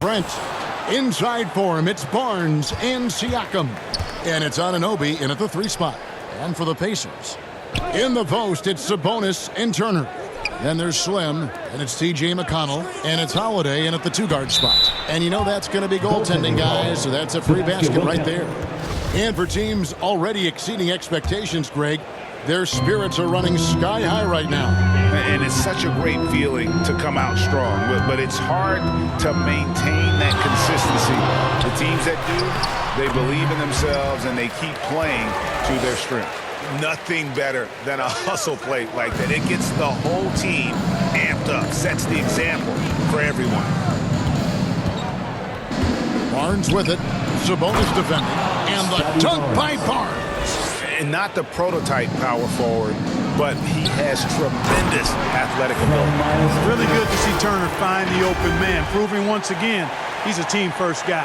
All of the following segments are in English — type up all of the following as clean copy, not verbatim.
Trent. Inside for him, it's Barnes and Siakam. And it's Anunoby in at the 3 spot. And for the Pacers, in the post, it's Sabonis and Turner. Then there's Slim, and it's T.J. McConnell, and it's Holiday in at the 2-guard spot. And you know that's going to be goaltending, guys, so that's a free basket right there. And for teams already exceeding expectations, Greg, their spirits are running sky high right now. And it's such a great feeling to come out strong, but it's hard to maintain that consistency. The teams that do, they believe in themselves and they keep playing to their strength. Nothing better than a hustle play like that. It gets the whole team amped up, sets the example for everyone. Barnes with it, Sabonis defending, and the dunk by Barnes. And not the prototype power forward, but he has tremendous athletic ability. It's really good to see Turner find the open man, proving once again he's a team-first guy.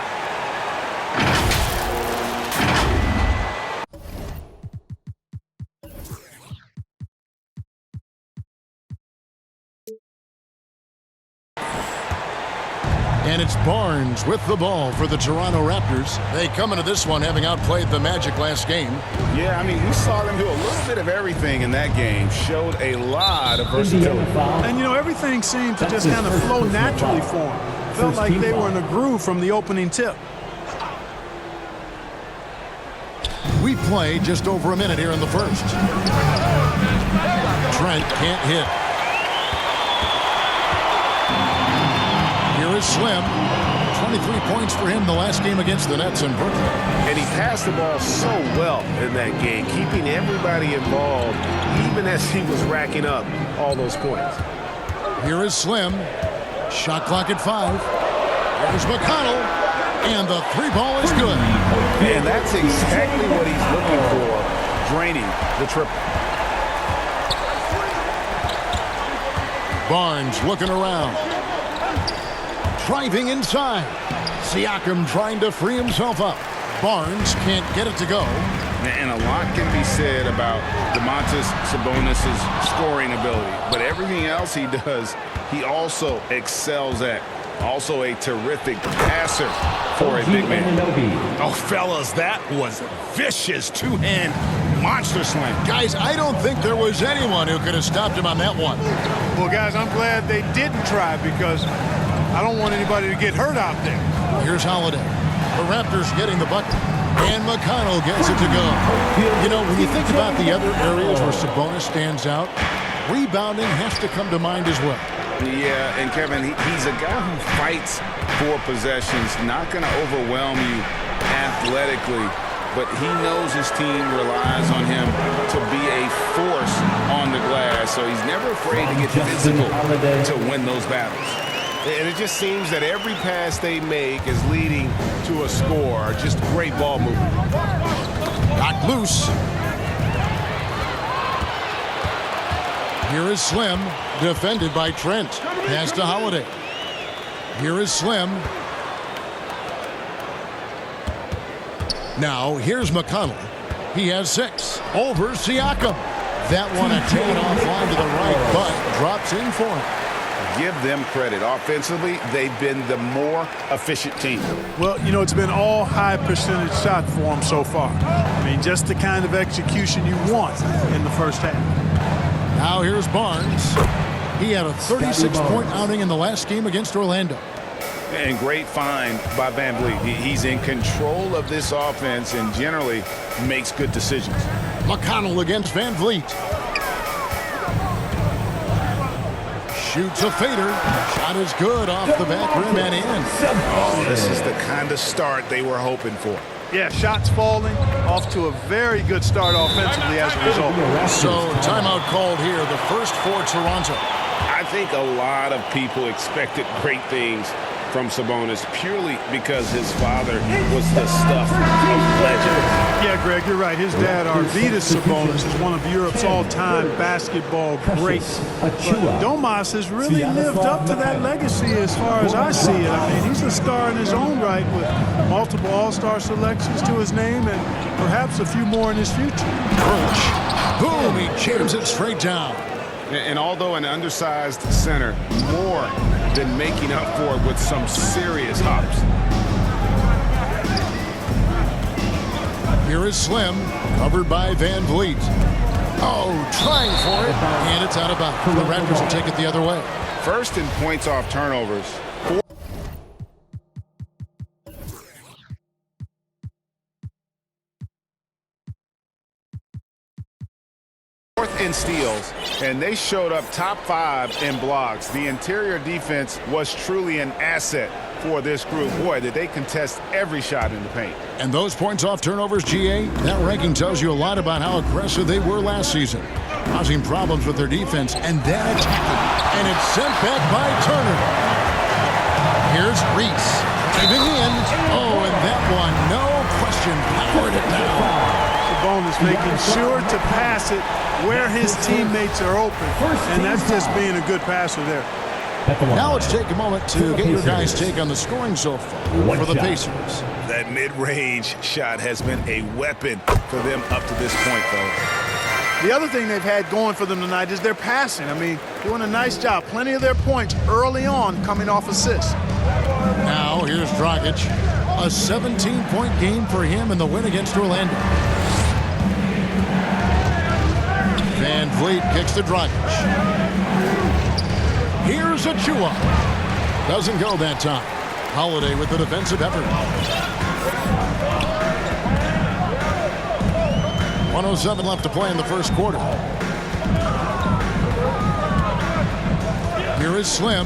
And it's Barnes with the ball for the Toronto Raptors. They come into this one having outplayed the Magic last game. Yeah, I mean, we saw them do a little bit of everything in that game. Showed a lot of versatility. And, you know, everything seemed to just kind of flow naturally for them. Felt like they were in a groove from the opening tip. We play just over a minute here in the first. Trent can't hit. Here is Slim. 23 points for him the last game against the Nets in Brooklyn. And he passed the ball so well in that game, keeping everybody involved, even as he was racking up all those points. Here is Slim. Shot clock at 5. There's McConnell. And the 3-ball is good. And that's exactly what he's looking for, draining the triple. Barnes looking around. Driving inside. Siakam trying to free himself up. Barnes can't get it to go. And a lot can be said about Domantas Sabonis' scoring ability. But everything else he does, he also excels at. Also a terrific passer for a big man. Oh, fellas, that was vicious two-hand monster slam. Guys, I don't think there was anyone who could have stopped him on that one. Well, guys, I'm glad they didn't try because I don't want anybody to get hurt out there. Here's Holiday. The Raptors getting the bucket. And McConnell gets it to go. You know, when you think about the other areas where Sabonis stands out, rebounding has to come to mind as well. Yeah, and Kevin, he's a guy who fights for possessions, not going to overwhelm you athletically, but he knows his team relies on him to be a force on the glass, so he's never afraid to get physical to win those battles. And it just seems that every pass they make is leading to a score. Just great ball movement. Knocked loose. Here is Slim, defended by Trent. Pass to Holiday. Here is Slim. Now, here's McConnell. He has 6. Over Siakam. That one a taken offline to the right, but drops in for him. Give them credit. Offensively, they've been the more efficient team. Well, you know, it's been all high percentage shots for them so far. I mean, just the kind of execution you want in the first half. Now here's Barnes. He had a 36-point outing in the last game against Orlando. And great find by Van Vliet. He's in control of this offense and generally makes good decisions. McConnell against Van Vliet. Shoots a fader. Shot is good off the back rim and in. Oh, this is the kind of start they were hoping for. Yeah, shots falling, off to a very good start offensively as a result. So, timeout called here, the first for Toronto. I think a lot of people expected great things from Sabonis purely because his father was the stuff of legend. Yeah, Greg, you're right. His dad, Arvydas Sabonis, is one of Europe's all-time basketball greats. But Domas has really lived up to that legacy as far as I see it. I mean, he's a star in his own right with multiple all-star selections to his name and perhaps a few more in his future. Crouch. Boom, he jams it straight down. And although an undersized center, more than making up for it with some serious hops. Here is Slim, covered by Van Vliet. Oh, trying for it, and it's out of bounds. The Raptors will take it the other way. First in points off turnovers. Fourth in steals, and they showed up top 5 in blocks. The interior defense was truly an asset for this group. Boy, did they contest every shot in the paint. And those points off turnovers, GA, that ranking tells you a lot about how aggressive they were last season, causing problems with their defense and then attacking. And it's sent back by Turner. Here's Reese. Driving in. Oh, and that one, no question, powered it down. Sabonis making sure to pass it where his teammates are open. And that's just being a good passer there. Now let's take a moment to get your guys' take on the scoring so far for the Pacers. That mid-range shot has been a weapon for them up to this point, fellas. The other thing they've had going for them tonight is their passing. I mean, doing a nice job. Plenty of their points early on coming off assists. Now here's Dragic. A 17-point game for him in the win against Orlando. Van Vliet kicks to Dragic. Here's Achua. Doesn't go that time. Holiday with the defensive effort. 1:07 left to play in the first quarter. Here is Slim.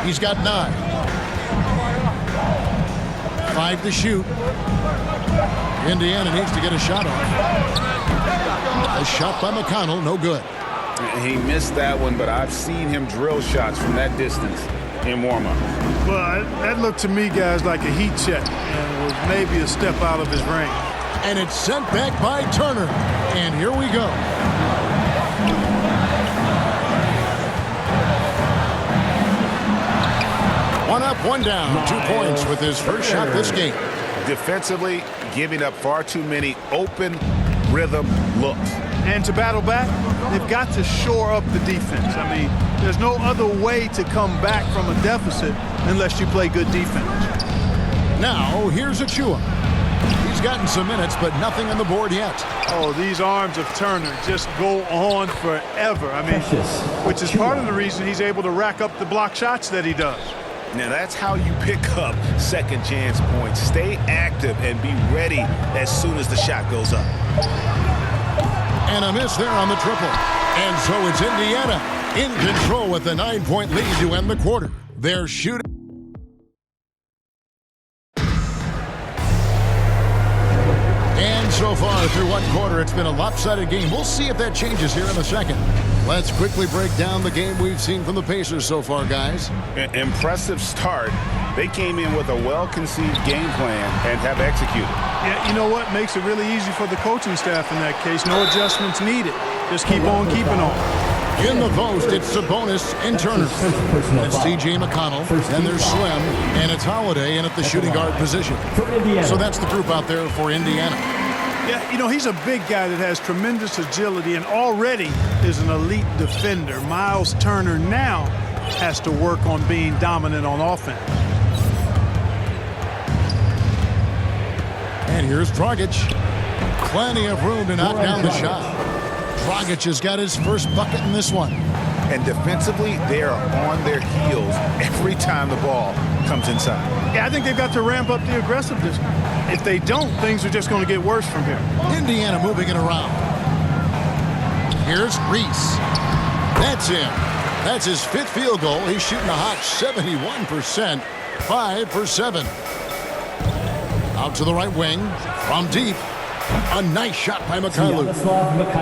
He's got 9. 5 to shoot. Indiana needs to get a shot off. A shot by McConnell, no good. He missed that one, but I've seen him drill shots from that distance in warm-up. Well, that looked to me, guys, like a heat check. And was maybe a step out of his range. And it's sent back by Turner. And here we go. One up, one down. 2 points with his first shot this game. Defensively, giving up far too many open rhythm looks. And to battle back, they've got to shore up the defense. I mean, there's no other way to come back from a deficit unless you play good defense. Now, here's Achua. He's gotten some minutes, but nothing on the board yet. Oh, these arms of Turner just go on forever. I mean, which is part of the reason he's able to rack up the block shots that he does. Now, that's how you pick up second chance points. Stay active and be ready as soon as the shot goes up. And a miss there on the triple. And so it's Indiana in control with a 9-point lead to end the quarter. They're shooting. And so far through one quarter, it's been a lopsided game. We'll see if that changes here in a second. Let's quickly break down the game we've seen from the Pacers so far, guys. Impressive start. They came in with a well-conceived game plan and have executed. Yeah, you know what makes it really easy for the coaching staff in that case? No adjustments needed. Just keep on keeping on. In the post, it's Sabonis and Turner. It's T.J. McConnell, then there's Slim, and it's Holiday in at the shooting guard position. So that's the group out there for Indiana. Yeah, you know, he's a big guy that has tremendous agility and already is an elite defender. Miles Turner now has to work on being dominant on offense. And here's Dragic. Plenty of room to knock down the shot. Dragic has got his first bucket in this one. And defensively, they are on their heels every time the ball comes inside. Yeah, I think they've got to ramp up the aggressiveness. If they don't, things are just going to get worse from here. Indiana moving it around. Here's Reese. That's him. That's his 5th field goal. He's shooting a hot 71%. 5 for 7. Out to the right wing. From deep. A nice shot by Mikhailuk.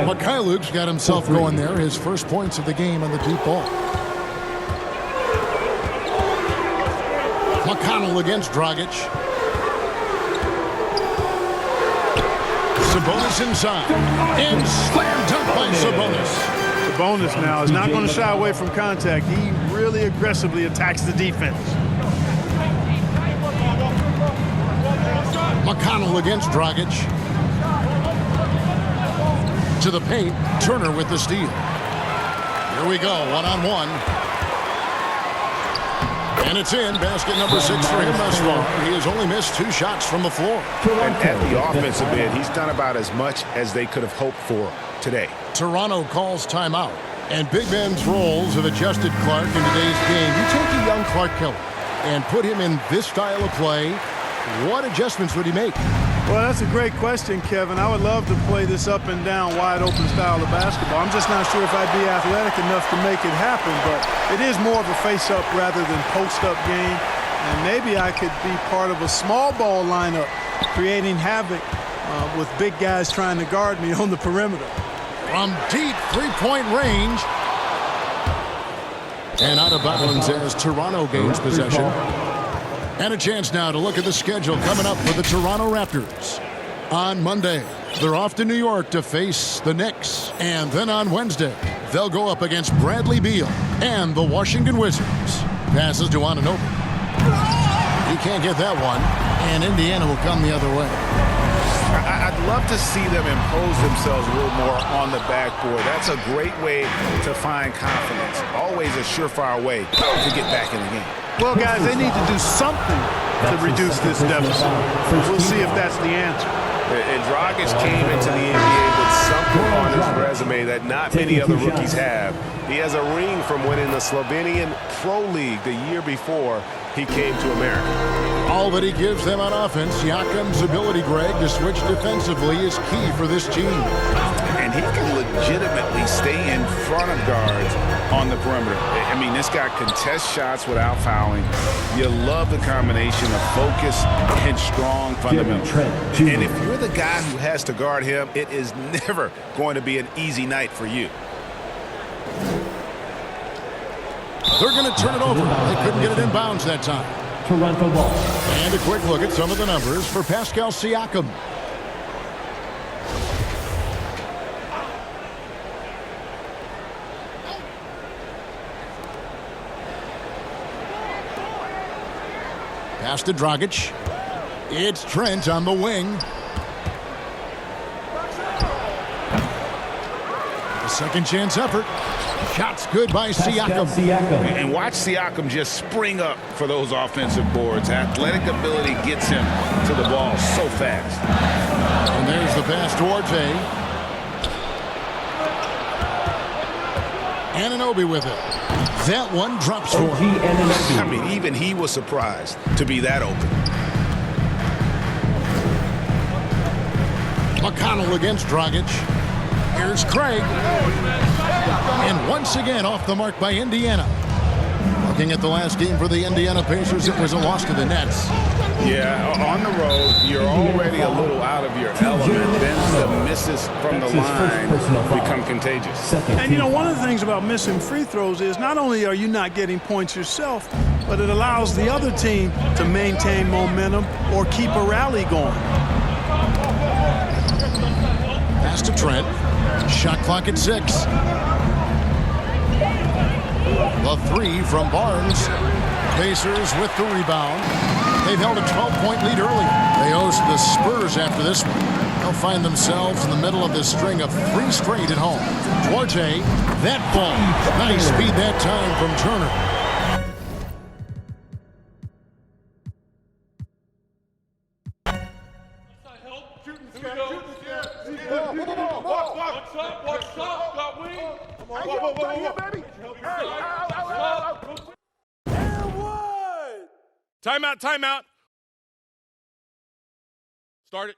Mikhailuk's got himself going there. His first points of the game on the deep ball. McConnell against Dragic. Sabonis inside. And slam dunk by Sabonis. Sabonis now is not going to shy away from contact. He really aggressively attacks the defense. McConnell against Dragic. To the paint, Turner with the steal. Here we go, one-on-one. And it's in. Basket number 6 for him thus far. He has only missed 2 shots from the floor. And at the offensive end, he's done about as much as they could have hoped for today. Toronto calls timeout. And Big Ben's roles have adjusted Clark in today's game. You take a young Clark Keller and put him in this style of play, what adjustments would he make? Well, that's a great question, Kevin. I would love to play this up and down, wide open style of basketball. I'm just not sure if I'd be athletic enough to make it happen, but it is more of a face-up rather than post-up game. And maybe I could be part of a small ball lineup, creating havoc with big guys trying to guard me on the perimeter. From deep three-point range. And out of bounds as Toronto gains possession. And a chance now to look at the schedule coming up for the Toronto Raptors. On Monday, they're off to New York to face the Knicks. And then on Wednesday, they'll go up against Bradley Beal and the Washington Wizards. Passes to Anunoby. He can't get that one, and Indiana will come the other way. I'd love to see them impose themselves a little more on the backboard. That's a great way to find confidence. Always a surefire way to get back in the game. Well, guys, they need to do something to reduce this deficit. We'll see if that's the answer. And Dragic came into the NBA with something on his resume that not many other rookies have. He has a ring from winning the Slovenian Pro League the year before he came to America. All that he gives them on offense, Siakam's ability, Greg, to switch defensively is key for this team. And he can legitimately stay in front of guards on the perimeter. I mean, this guy contests shots without fouling. You love the combination of focus and strong fundamentals. And if you're the guy who has to guard him, it is never going to be an easy night for you. They're going to turn it over. They couldn't get it in bounds that time. Toronto ball. And a quick look at some of the numbers for Pascal Siakam. Pass to Dragic. It's Trent on the wing. A second chance effort. Shots good by Siakam. And watch Siakam just spring up for those offensive boards. Athletic ability gets him to the ball so fast. And there's the pass towards Anunoby with it. That one drops for him. I mean, even he was surprised to be that open. McConnell against Dragic. Here's Craig. And once again off the mark by Indiana. Looking at the last game for the Indiana Pacers, it was a loss to the Nets. Yeah, on the road, you're already a little out of your element. Then the misses from the line become contagious. And, you know, one of the things about missing free throws is not only are you not getting points yourself, but it allows the other team to maintain momentum or keep a rally going. Pass to Trent. Shot clock at 6. The 3 from Barnes. Pacers with the rebound. They've held a 12-point lead earlier. They host the Spurs after this one. They'll find themselves in the middle of this string of 3 straight at home. Duarte, that ball. Nice speed that time from Turner. Timeout, timeout. Start it.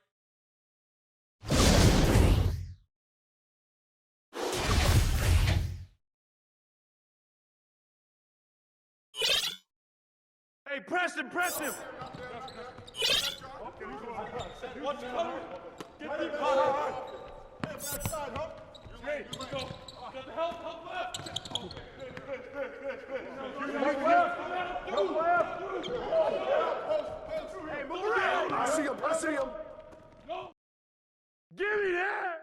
Hey, press him, press him. Watch it, cover. Get deep, cover. Hey, go. Got the help left. Hey, move around. I see him. Go. Give me that.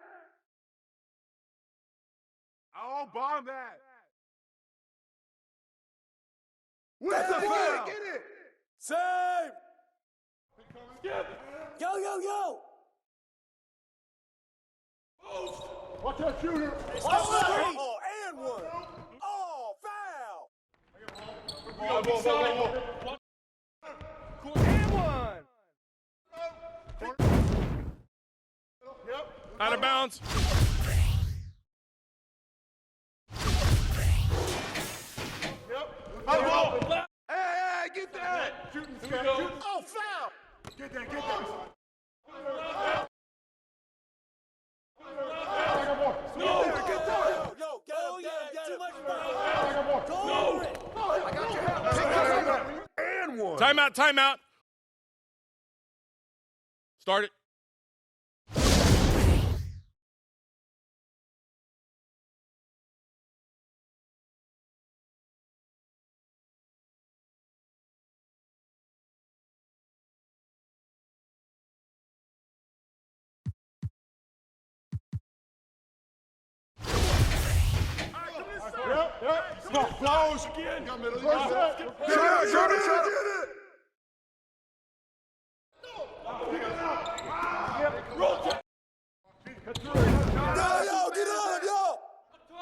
I'll bomb that. With the foul. Get it. Save. Skip. Go. Post. Watch that shooter. Oh, and one. Oh, foul. Out of bounds. Hey, get that! Oh, foul! Get that, get that. No! Get that! Yo, get too much power. Go over it. I got you. And one. Timeout, timeout. Start it. Yep. Close again. Get it. Yo, get on, yo!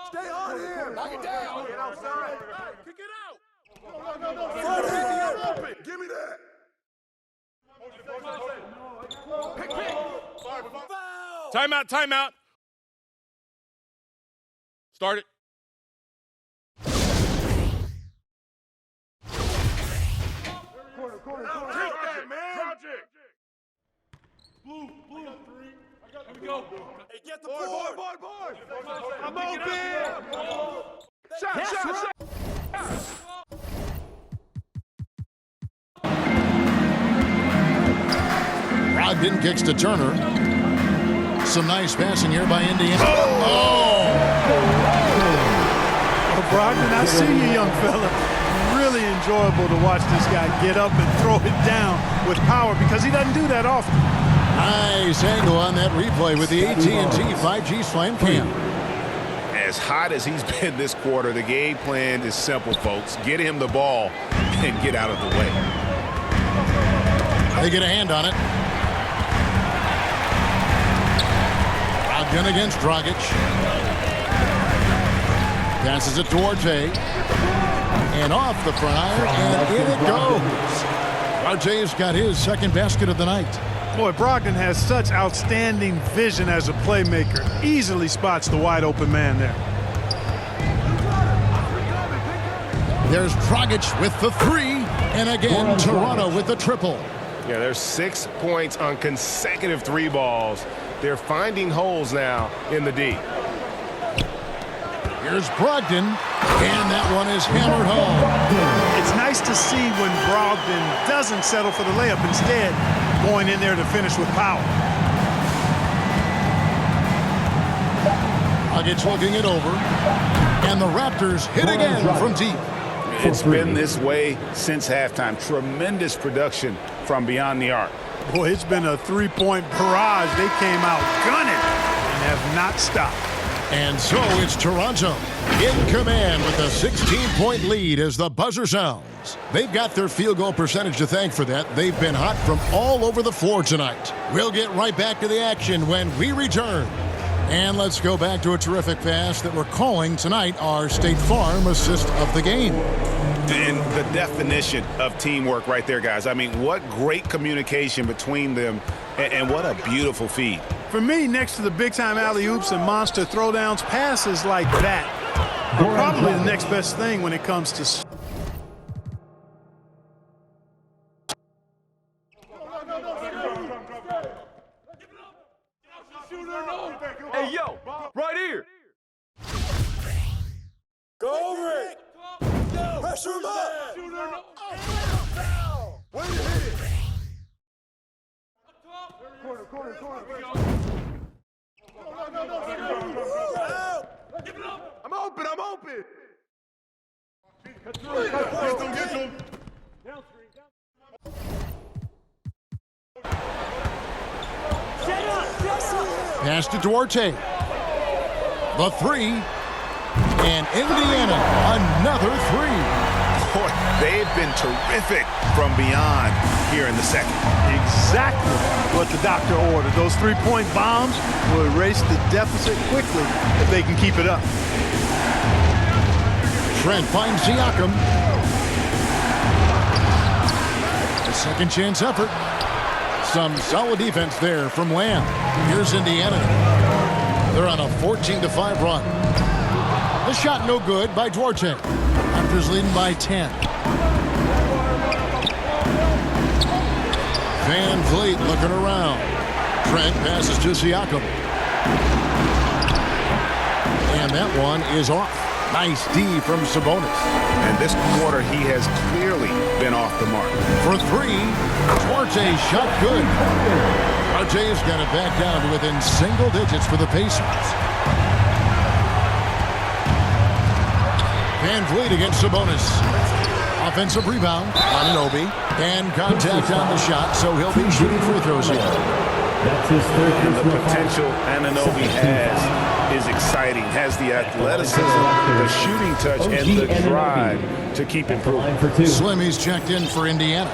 Stay on here! Knock it down! Get outside! Kick it out! Front hand, open! Give me that! Timeout, timeout. Start it. Take that, man! Project. Blue. I got 3. Here we go. Hey, get the board! I'm open! Shot! Brogdon kicks to Turner. Some nice passing here by Indiana. Oh! Well, Brogdon, I see you, young fella. Really enjoyable to watch this guy get up and throw it down with power because he doesn't do that often. Nice angle on that replay with the AT&T 5G Slam Cam. As hot as he's been this quarter, the game plan is simple, folks. Get him the ball and get out of the way. They get a hand on it. Brogdon against Dragic. Passes it to Orte. And off the front iron, and in it goes. Orte's got his second basket of the night. Boy, Brogdon has such outstanding vision as a playmaker. Easily spots the wide open man there. There's Dragic with the 3, and again, Toronto with the triple. Yeah, there's 6 points on consecutive 3 balls. They're finding holes now in the D. Here's Brogdon, and that one is hammered home. It's nice to see when Brogdon doesn't settle for the layup, instead going in there to finish with power. Dragic looking it over, and the Raptors hit again from deep. It's been this way since halftime. Tremendous production from beyond the arc. Boy, it's been a three-point barrage. They came out gunning and have not stopped. And so it's Toronto in command with a 16-point lead as the buzzer sounds. They've got their field goal percentage to thank for that. They've been hot from all over the floor tonight. We'll get right back to the action when we return. And let's go back to a terrific pass that we're calling tonight our State Farm assist of the game. And the definition of teamwork right there, guys. I mean, what great communication between them, and what a beautiful feed. For me, next to the big-time alley-oops and monster throwdowns, passes like that are probably the next best thing when it comes to... Hey, yo, right here. Go over it. Pressure him up. Where you hit it? Corner. I'm open. Get to him. Pass to Duarte. The 3. And Indiana, another 3. Boy, they've been terrific from beyond here in the second. Exactly what the doctor ordered. Those three-point bombs will erase the deficit quickly if they can keep it up. Trent finds Siakam. Second chance effort. Some solid defense there from Lamb. Here's Indiana. They're on a 14-5 run. The shot no good by Duarte. Raptors leading by 10. Van Vliet looking around. Trent passes to Siakam. And that one is off. Nice D from Sabonis. And this quarter, he has clearly been off the mark. For three, Duarte shot good. RJ has got it back down to within single digits for the Pacers. Van Vliet against Sabonis. Offensive rebound on Anunoby. And contact on the shot, so he'll be shooting free throws here. That's his third. And the potential Anunoby has is exciting. Has the athleticism, the shooting touch, and the drive to keep improving. Slim, he's checked in for Indiana.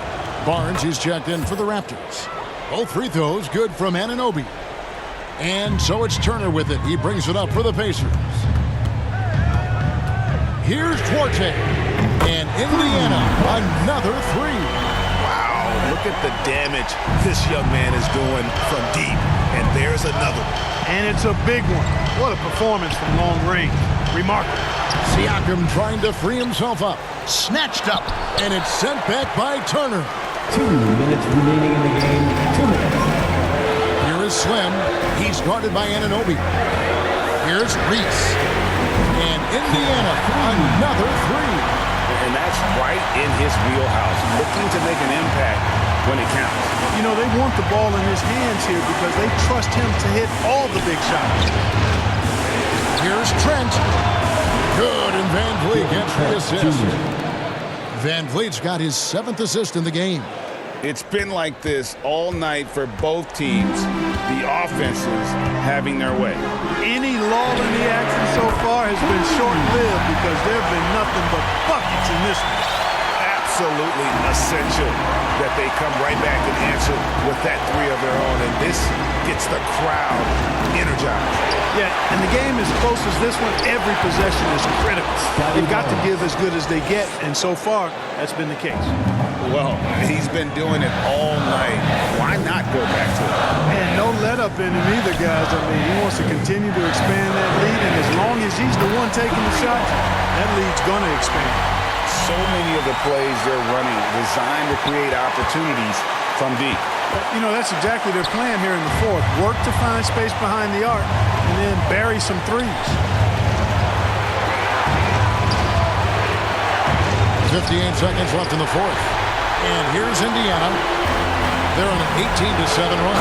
Barnes, he's checked in for the Raptors. Both free throws good from Anunoby. And so it's Turner with it. He brings it up for the Pacers. Here's Duarte. And Indiana, another three. Wow, look at the damage this young man is doing from deep. And there's another one. And it's a big one. What a performance from long range. Remarkable. Siakam trying to free himself up. Snatched up. And it's sent back by Turner. 2 minutes remaining in the game. 2 minutes. Here is Slim. He's guarded by Anunoby. Here's Reese. And Indiana, another three. And that's right in his wheelhouse. Looking to make an impact when it counts. You know, they want the ball in his hands here because they trust him to hit all the big shots. Here's Trent. Good, and Van Vliet gets the assist. Van Vliet's got his 7th assist in the game. It's been like this all night for both teams. The offenses having their way. Any lull in the action so far has been short-lived because there have been nothing but buckets in this one. Absolutely essential that they come right back and answer with that three of their own. And this gets the crowd energized. Yeah, and the game as close as this one, every possession is critical. They've got to give as good as they get, and so far, that's been the case. Well, he's been doing it all night. Why not go back to it? And no let-up in him either, guys. I mean, he wants to continue to expand that lead, and as long as he's the one taking the shots, that lead's going to expand. So many of the plays they're running designed to create opportunities from deep. You know, that's exactly their plan here in the fourth. Work to find space behind the arc and then bury some threes. 58 seconds left in the fourth. And here's Indiana. They're on an 18-7 run.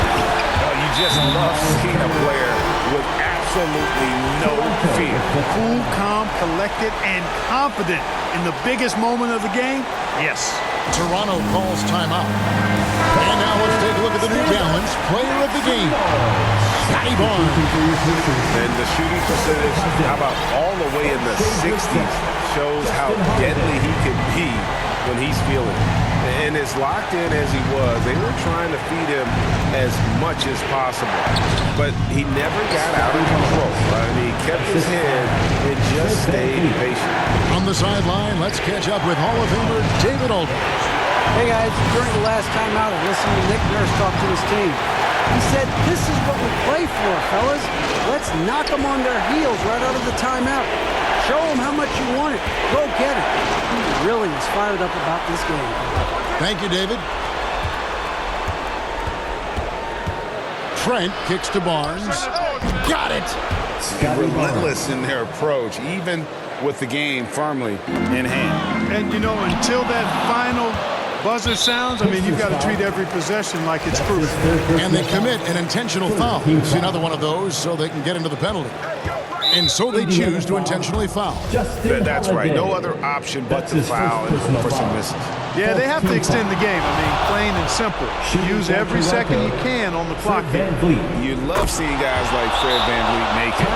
Well, you just love seeing a player with absolutely no fear. Cool, calm, collected, and confident in the biggest moment of the game. Yes. Toronto calls timeout. And now let's take a look at the New Balance player of the game, Scotty Barnes. And the shooting percentage, how about all the way in the 60s, shows how deadly he can be when he's feeling it. And as locked in as he was, they were trying to feed him as much as possible. But he never got out of control. He kept his head and just stayed patient. On the sideline, let's catch up with Hall of Famer David Aldridge. Hey guys, during the last timeout, I listened to Nick Nurse talk to his team. He said, "This is what we play for, fellas. Let's knock them on their heels right out of the timeout. Show them how much you want it. Go get it." He really is fired up about this game. Thank you, David. Trent kicks to Barnes. Got it. Relentless in their approach, even with the game firmly in hand. And, you know, until that final buzzer sounds, I mean, you've got to treat every possession like it's crucial. And they commit an intentional foul. It's another one of those so they can get into the penalty. And so they choose to intentionally foul. That's right. No other option but to foul and for some misses. Yeah, they have to extend the game. I mean, plain and simple. Use every second you can on the clock here. You love seeing guys like Fred VanVleet make it.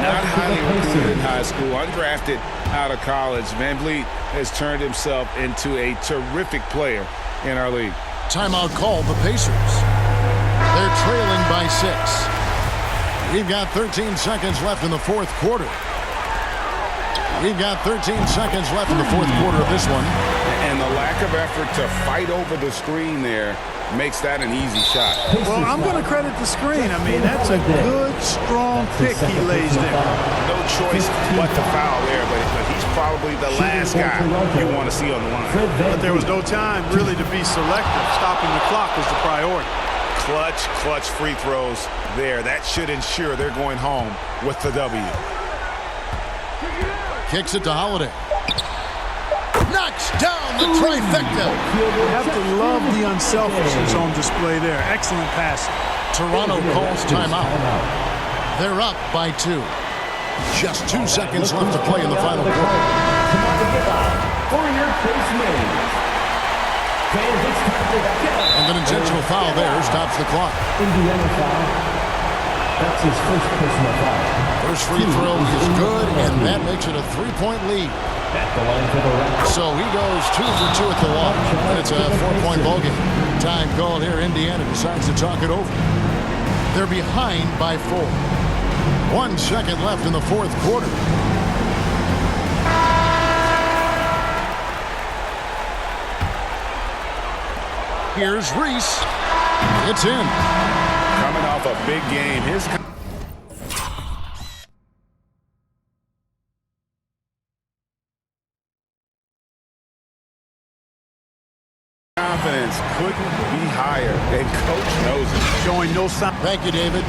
Not highly recruited in high school, undrafted out of college. VanVleet has turned himself into a terrific player in our league. Timeout called the Pacers. They're trailing by 6. We've got 13 seconds left in the fourth quarter. We've got 13 seconds left in the fourth quarter of this one. And the lack lack of effort to fight over the screen there makes that an easy shot. Well, I'm going to credit the screen. I mean, that's a good, strong pick he lays there. No choice but to foul there, but he's probably the last guy you want to see on the line. But there was no time really to be selective. Stopping the clock was the priority. Clutch free throws there. That should ensure they're going home with the W. Kicks it to Holiday. Knocks down the trifecta. You have to love the unselfishness on display there. Excellent passing. Toronto calls timeout. They're up by 2. Just 2 seconds left to play in the final quarter. And an intentional foul there stops the clock. Indiana foul. That's his first personal foul. First free throw is good, and that makes it a 3-point lead. At the line for the Raptors. So he goes 2 for 2 at the line, and it's a 4-point ballgame. Time called here. Indiana decides to talk it over. They're behind by 4. 1 second left in the fourth quarter. Here's Reese. It's in. Coming off a big game. His confidence couldn't be higher, and coach knows it. Showing no sign. Thank you, David.